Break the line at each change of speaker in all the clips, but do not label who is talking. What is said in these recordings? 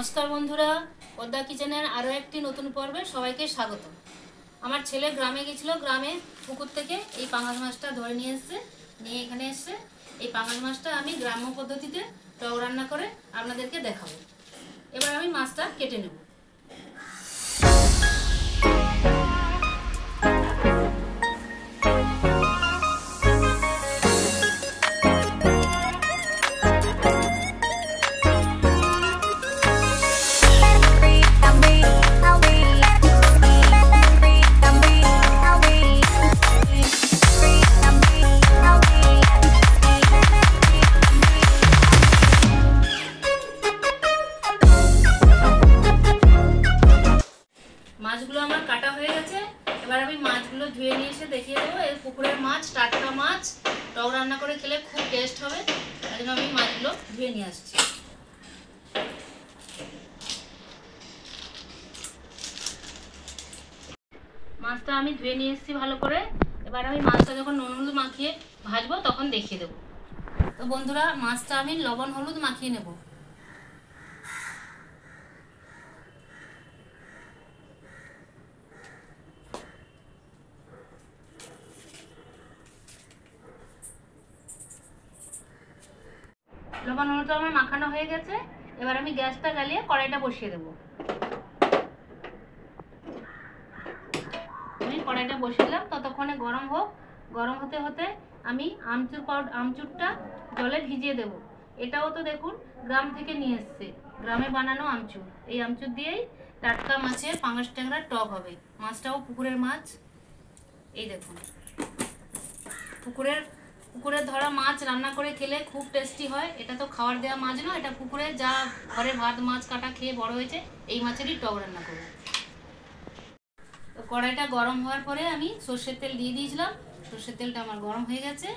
नमस्कार बंधुरा पद्मा किचेनेर आरो एकटी नतून पर्वे सबाइके स्वागत। आमार छेले ग्रामे गेछिलो, ग्रामे पुकुर थेके एई पांगास माछटा धरे निये एसेছে, निये एखाने एসে এই পাঙ্গাস মাছটা আমি গ্রাম্য পদ্ধতিতে টক রান্না করে আপনাদেরকে দেখাবো। এবার আমি মাছটা কেটে নেব। মাছগুলো আমার কাটা হয়ে গেছে। এবার আমি মাছগুলো ধুয়ে নিয়ে এসে দেখিয়ে দেবো। এই পুকুরের মাছ, টাটকা মাছ, টক রান্না করে খেলে খুব টেস্ট হবে। তাই জন্য আমি মাছগুলো ধুয়ে নিয়ে আসছি। মাছটা আমি ধুয়ে নিয়ে এসেছি ভালো করে। এবার আমি মাছটা যখন নুন হলুদ মাখিয়ে ভাজবো তখন দেখিয়ে দেবো। তো বন্ধুরা, মাছটা আমি লবণ হলুদ মাখিয়ে নেব। লবণ হলুদটা আমার মাখানো হয়ে গেছে। এবার আমি গ্যাসটা জ্বালিয়ে কড়াইটা বসিয়ে দেব। আমি কড়াইটা বসিয়ে দিলাম, ততক্ষণে গরম হোক। গরম হতে হতে আমি আমচুরটা জলে ভিজিয়ে দেব। এটাও তো দেখুন গ্রাম থেকে নিয়ে এসছে, গ্রামে বানানো আমচুর। এই আমচুর দিয়েই টাটকা মাছের পাঙ্গাস ট্যাংরা টক হবে। মাছটাও পুকুরের মাছ। এই দেখুন, পুকুরের ধরা মাছ রান্না করে খেলে খুব টেস্টি হয়। এটা তো খাওয়ার দেওয়া মাছ নয়, এটা পুকুরে যা ঘরে ভাত মাছ কাটা খেয়ে বড় হয়েছে এই মাছেরই টক রান্না করব। তো কড়াইটা গরম হওয়ার পরে আমি সর্ষের তেল দিয়ে দিয়েছিলাম। সর্ষের তেলটা আমার গরম হয়ে গেছে।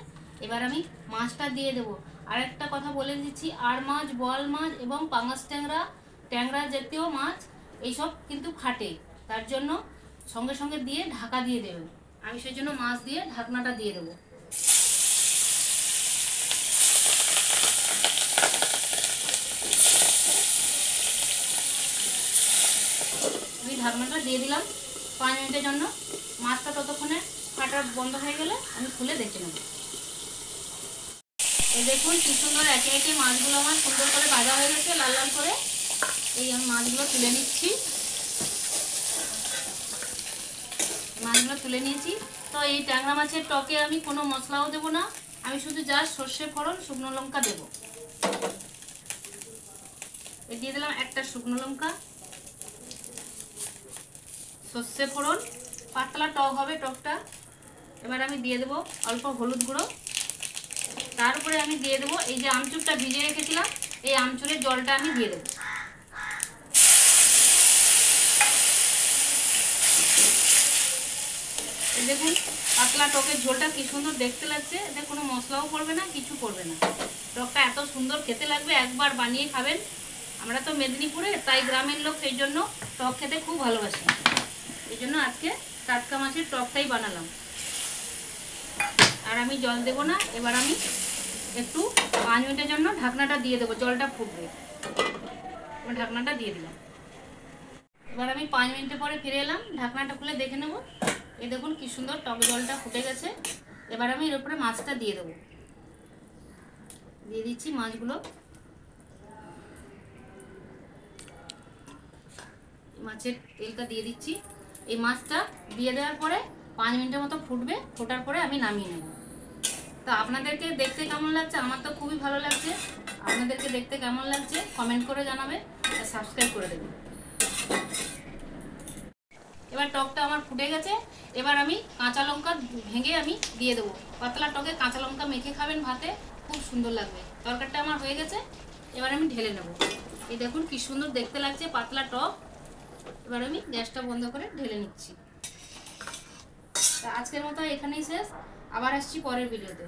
এবার আমি মাছটা দিয়ে দেব। আর একটা কথা বলে দিচ্ছি, আর মাছ, বোয়াল মাছ এবং পাঙ্গাস ট্যাংরা জাতীয় মাছ এইসব কিন্তু ফাটে। তার জন্য সঙ্গে সঙ্গে দিয়ে ঢাকা দিয়ে দেবেন। আমি সেই জন্য মাছ দিয়ে ঢাকনাটা দিয়ে দেবো। ঢাকনাটা দিয়ে দিলাম 5 মিনিটের জন্য। মাছটা ততক্ষণে ফাটা বন্ধ হয়ে গেলে আমি খুলে দেখে নেব। এই দেখুন কি সুন্দর একে একে মাছগুলো আমার সুন্দর করে ভাজা হয়ে গেছে, লাল লাল করে। এই আমি মাছগুলো তুলে নিচ্ছি। মাছগুলো তুলে নিয়েছি। তো এই ট্যাংরা মাছের টকে আমি কোনো মশলাও দেবো না, আমি শুধু জাস্ট সর্ষে ফোড়ন, শুকনো লঙ্কা দেব। এই দিয়ে দিলাম একটা শুকনো লঙ্কা, সর্ষে ফোড়ন, পাতলা টক হবে টকটা। এবার আমি দিয়ে দেবো অল্প হলুদ গুঁড়ো। তার উপরে আমি দিয়ে দেবো এই যে আমচুরটা ভিজিয়ে রেখেছিলাম, এই আমচুরের জলটা আমি দিয়ে দেবো। এই দেখুন পাতলা টকের ঝোলটা কি সুন্দর দেখতে লাগছে। এতে কোনো মশলাও পড়বে না, কিছু পড়বে না। টকটা এত সুন্দর খেতে লাগবে, একবার বানিয়ে খাবেন। আমরা তো মেদিনীপুরে, তাই গ্রামের লোক, সেই জন্য টক খেতে খুব ভালোবাসি। এই জন্য আজকে টাটকা মাছের টকটাই বানালাম। আর আমি জল দেব না। এবার আমি একটু 5 মিনিটের জন্য ঢাকনাটা দিয়ে দেবো, জলটা ফুটবে। আমি ঢাকনাটা দিয়ে দিলাম। এবার আমি 5 মিনিটের পরে ফিরে এলাম, ঢাকনাটা খুলে দেখে নেব। এই দেখুন কি সুন্দর টক জলটা ফুটে গেছে। এবার আমি এর উপরে মাছটা দিয়ে দেবো। দিয়ে দিচ্ছি মাছগুলো। মাছের তেলটা দিয়ে দিচ্ছি। এই মাছটা দিয়ে দেওয়ার পরে 5 মিনিটের মতো ফুটবে। ফোটার পরে আমি নামিয়ে নেব। তো আপনাদেরকে দেখতে কেমন লাগছে? আমার তো খুবই ভালো লাগছে। আপনাদেরকে দেখতে কেমন লাগছে কমেন্ট করে জানাবে, আর সাবস্ক্রাইব করে দেবেন। এবার টকটা আমার ফুটে গেছে। এবার আমি কাঁচা লঙ্কা ভেঙে আমি দিয়ে দেবো। পাতলা টকে কাঁচা লঙ্কা মেখে খাবেন ভাতে, খুব সুন্দর লাগবে। তরকারিটা আমার হয়ে গেছে। এবার আমি ঢেলে নেব। এই দেখুন কি সুন্দর দেখতে লাগছে পাতলা টক। এবার আমি গ্যাসটা বন্ধ করে ঢেলে নিচ্ছি। আজকের মতো এখানেই শেষ। আবার আসছি পরের ভিডিওতে।